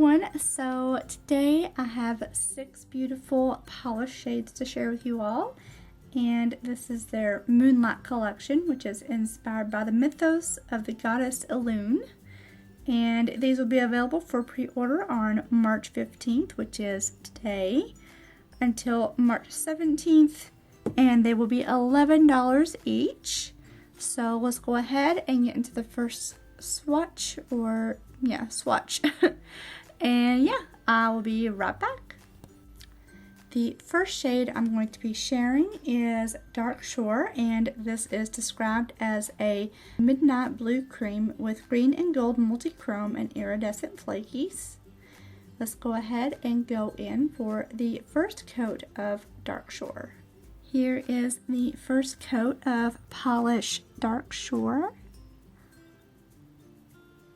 everyone, so today I have 6 beautiful polish shades to share with you all, and this is their Moonlight collection, which is inspired by the mythos of the goddess Elune, and these will be available for pre-order on March 15th, which is today, until March 17th, and they will be $11 each. So let's go ahead and get into the first swatch, swatch. And yeah, I will be right back. The first shade I'm going to be sharing is Darkshore, and this is described as a midnight blue cream with green and gold multi-chrome and iridescent flakies. Let's go ahead and go in for the first coat of Darkshore. Here is the first coat of Pahlish Darkshore.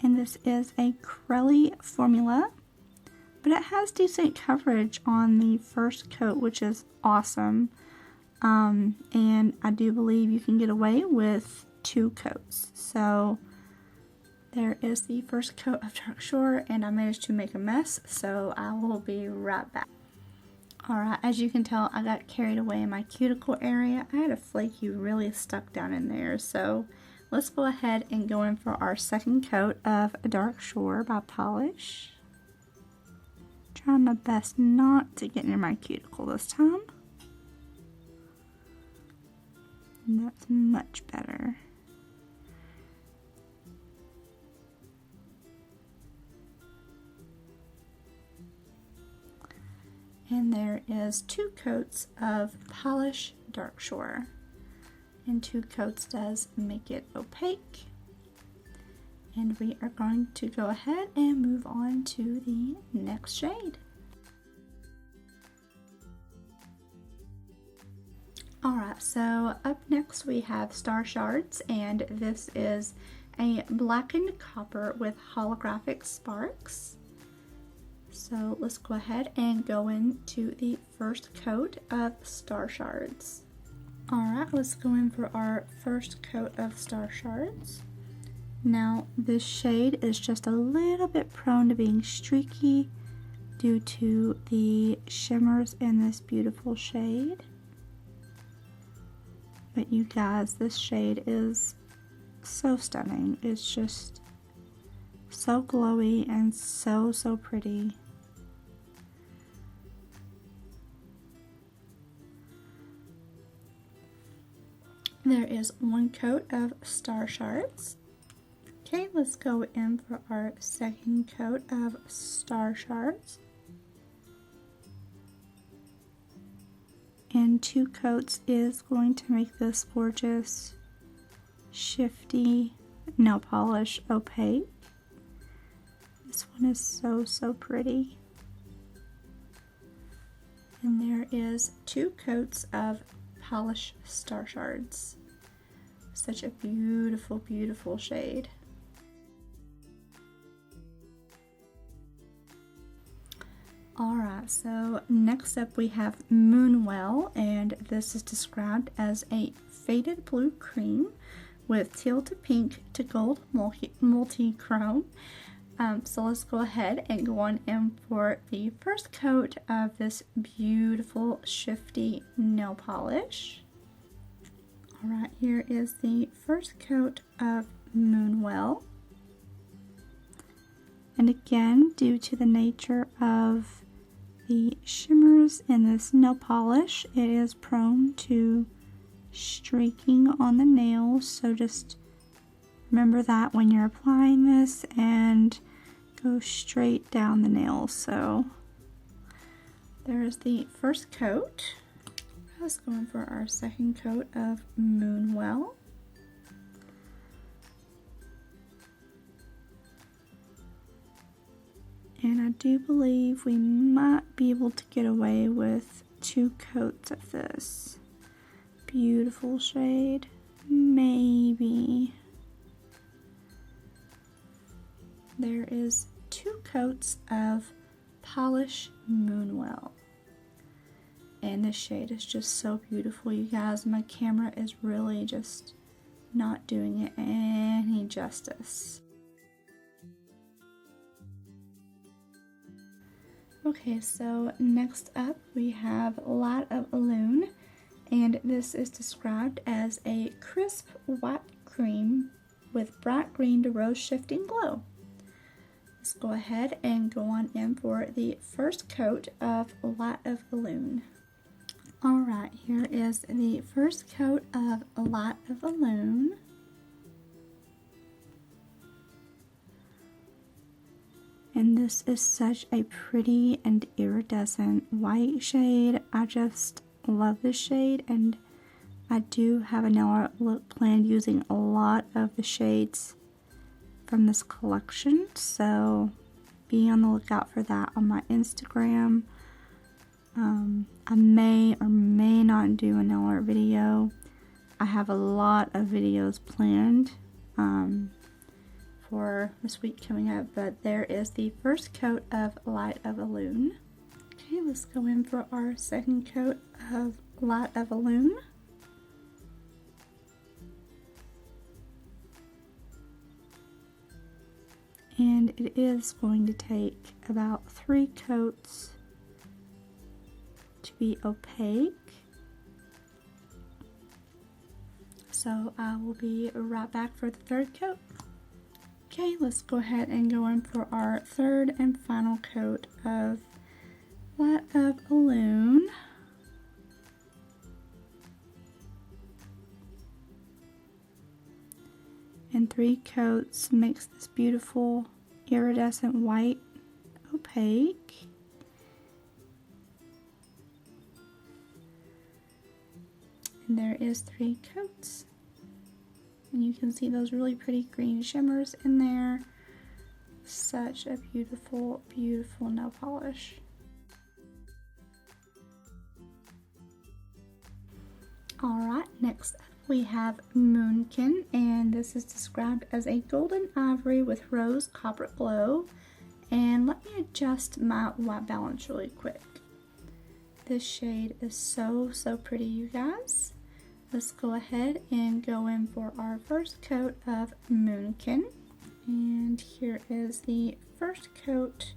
And this is a Crelly formula, but it has decent coverage on the first coat, which is awesome. And I do believe you can get away with 2 coats. So there is the first coat of Darkshore, and I managed to make a mess, so I will be right back. Alright, as you can tell, I got carried away in my cuticle area. I had a flaky really stuck down in there, so let's go ahead and go in for our second coat of Darkshore by Pahlish. Trying my best not to get near my cuticle this time. And that's much better. And there is 2 coats of Pahlish Darkshore. And 2 coats does make it opaque. And we are going to go ahead and move on to the next shade. Alright, so up next we have Starshards, and this is a blackened copper with holographic sparks. So let's go ahead and go into the first coat of Starshards. Alright, let's go in for our first coat of Starshards. Now, this shade is just a little bit prone to being streaky due to the shimmers in this beautiful shade. But you guys, this shade is so stunning. It's just so glowy and so pretty. There is 1 coat of Starshards. Okay, let's go in for our second coat of Starshards. And 2 coats is going to make this gorgeous, shifty nail polish opaque. This one is so pretty. And there is 2 coats of Pahlish Starshards. Such a beautiful shade. Alright, so next up we have Moonwell, and this is described as a faded blue cream with teal to pink to gold multi-chrome. So let's go ahead and go on in for the first coat of this beautiful shifty nail polish. Alright, here is the first coat of Moonwell. And again, due to the nature of the shimmers in this nail polish, it is prone to streaking on the nails, so just remember that when you're applying this and go straight down the nails. So there is the first coat. Let's go in for our second coat of Moonwell. And I do believe we might be able to get away with 2 coats of this beautiful shade. Maybe. There is 2 coats of Pahlish Moonwell. And this shade is just so beautiful, you guys. My camera is really just not doing it any justice. Okay, so next up we have Light of Elune, and this is described as a crisp white cream with bright green to rose shifting glow. Let's go ahead and go on in for the first coat of Light of Elune. Alright, here is the first coat of Light of Elune. And this is such a pretty and iridescent white shade. I just love this shade, and I do have a nail art look planned using a lot of the shades from this collection, so be on the lookout for that on my Instagram. I may or may not do a nail art video. I have a lot of videos planned for this week coming up, but there is the first coat of Light of Elune. Okay, let's go in for our second coat of Light of Elune. And it is going to take about 3 coats to be opaque. So I will be right back for the third coat. Okay, let's go ahead and go in for our third and final coat of Light of Elune. And 3 coats makes this beautiful iridescent white opaque. And there is 3 coats. And you can see those really pretty green shimmers in there. Such a beautiful, beautiful nail polish. Alright, next up we have Moonkin, and this is described as a golden ivory with rose copper glow. And let me adjust my white balance really quick. This shade is so pretty, you guys. Let's go ahead and go in for our first coat of Moonkin. And here is the first coat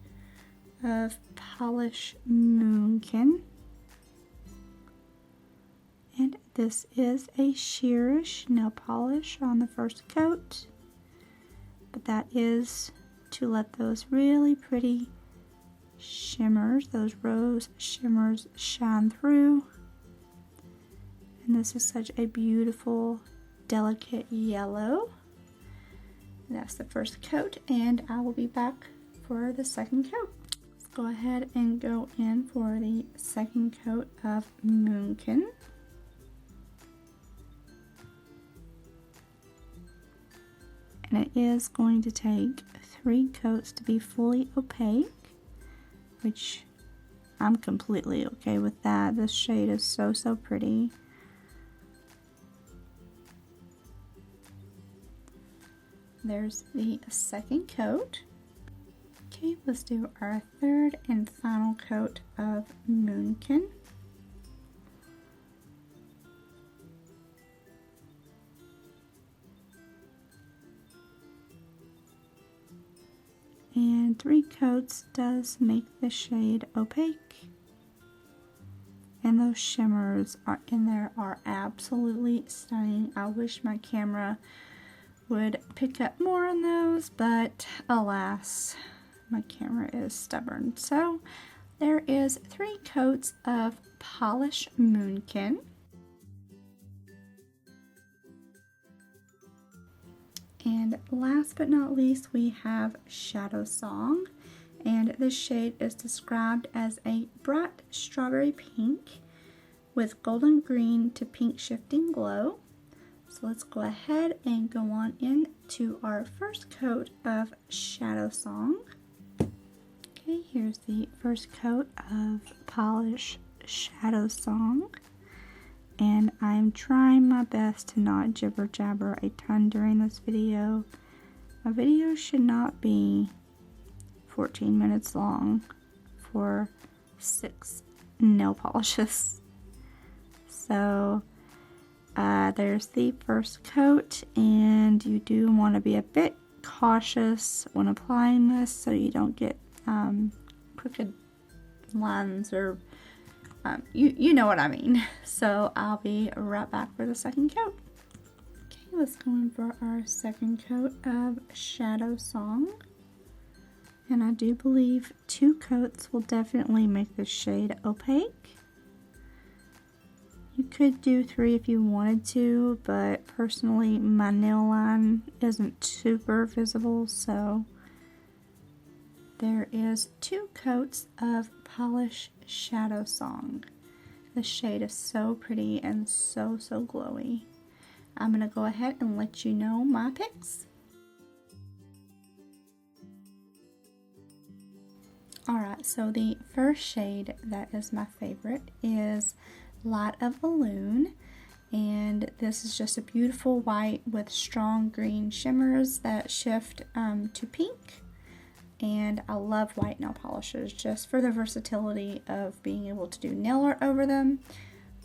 of Pahlish Moonkin. And this is a sheerish nail polish on the first coat. But that is to let those really pretty shimmers, those rose shimmers, shine through. And this is such a beautiful, delicate yellow. And that's the first coat, and I will be back for the second coat. Let's go ahead and go in for the second coat of Moonkin. And it is going to take 3 coats to be fully opaque, which I'm completely okay with that. This shade is so pretty. There's the second coat. Okay, let's do our third and final coat of Moonkin. And 3 coats does make the shade opaque. And those shimmers are in there are absolutely stunning. I wish my camera would pick up more on those, but alas, my camera is stubborn. So there is 3 coats of Pahlish Moonkin. And last but not least, we have Shadowsong, and this shade is described as a bright strawberry pink with golden green to pink shifting glow. So let's go ahead and go on into our first coat of Shadowsong. Okay, here's the first coat of Pahlish Shadowsong. And I'm trying my best to not jibber jabber a ton during this video. My video should not be 14 minutes long for 6 nail polishes. So there's the first coat, and you do want to be a bit cautious when applying this so you don't get crooked lines or you know what I mean. So I'll be right back for the second coat. Okay, let's go in for our second coat of Shadowsong. And I do believe 2 coats will definitely make the shade opaque. You could do 3 if you wanted to, but personally my nail line isn't super visible, so there is 2 coats of Pahlish Shadowsong. The shade is so pretty and so glowy. I'm going to go ahead and let you know my picks. Alright, so the first shade that is my favorite is Light of Elune, and this is just a beautiful white with strong green shimmers that shift to pink. And I love white nail polishes just for the versatility of being able to do nail art over them.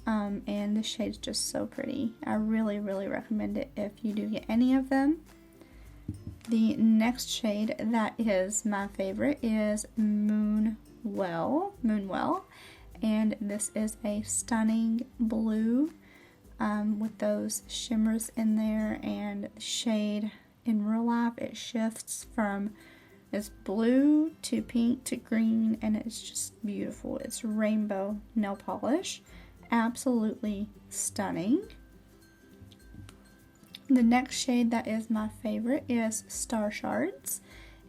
And the shade's just so pretty. I really recommend it if you do get any of them. The next shade that is my favorite is Moonwell, and this is a stunning blue with those shimmers in there, and the shade in real life, it shifts from it's blue to pink to green, and it's just beautiful. It's rainbow nail polish. Absolutely stunning. The next shade that is my favorite is Starshards,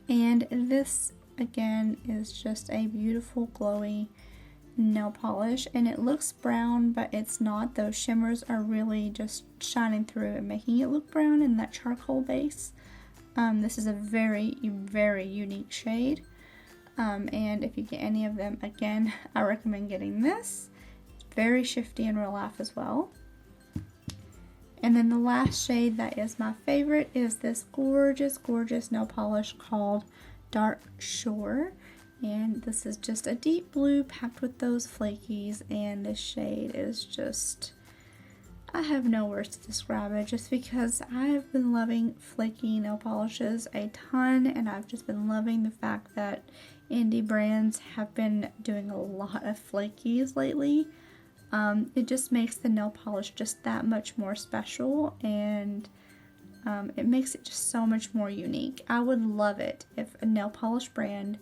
and this again is just a beautiful glowy nail polish, and it looks brown but it's not. Those shimmers are really just shining through and making it look brown in that charcoal base. This is a very unique shade, and if you get any of them, again, I recommend getting this. It's very shifty in real life as well. And then the last shade that is my favorite is this gorgeous nail polish called Darkshore, and this is just a deep blue packed with those flakies, and this shade is just, I have no words to describe it, just because I have been loving flaky nail polishes a ton, and I've just been loving the fact that indie brands have been doing a lot of flakies lately. It just makes the nail polish just that much more special, and it makes it just so much more unique. I would love it if a nail polish brand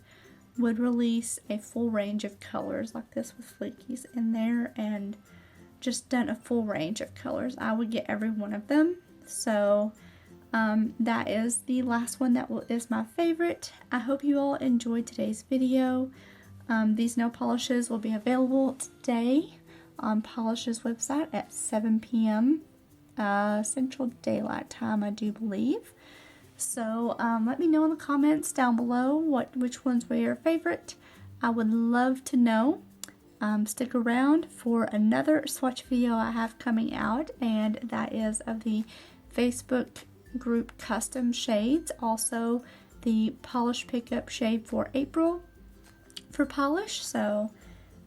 would release a full range of colors like this with flakies in there, and just done a full range of colors. I would get every one of them. So that is the last one that is my favorite. I hope you all enjoyed today's video. These nail polishes will be available today on Pahlish's website at 7 p.m. Central Daylight Time, I do believe. So let me know in the comments down below which ones were your favorite. I would love to know. Stick around for another swatch video I have coming out, and that is of the Facebook group Custom Shades, also the polish pickup shade for April for polish. So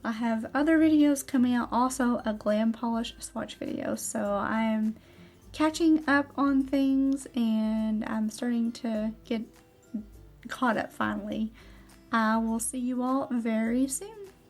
I have other videos coming out, also a glam polish swatch video. So I am catching up on things, and I'm starting to get caught up finally. I will see you all very soon.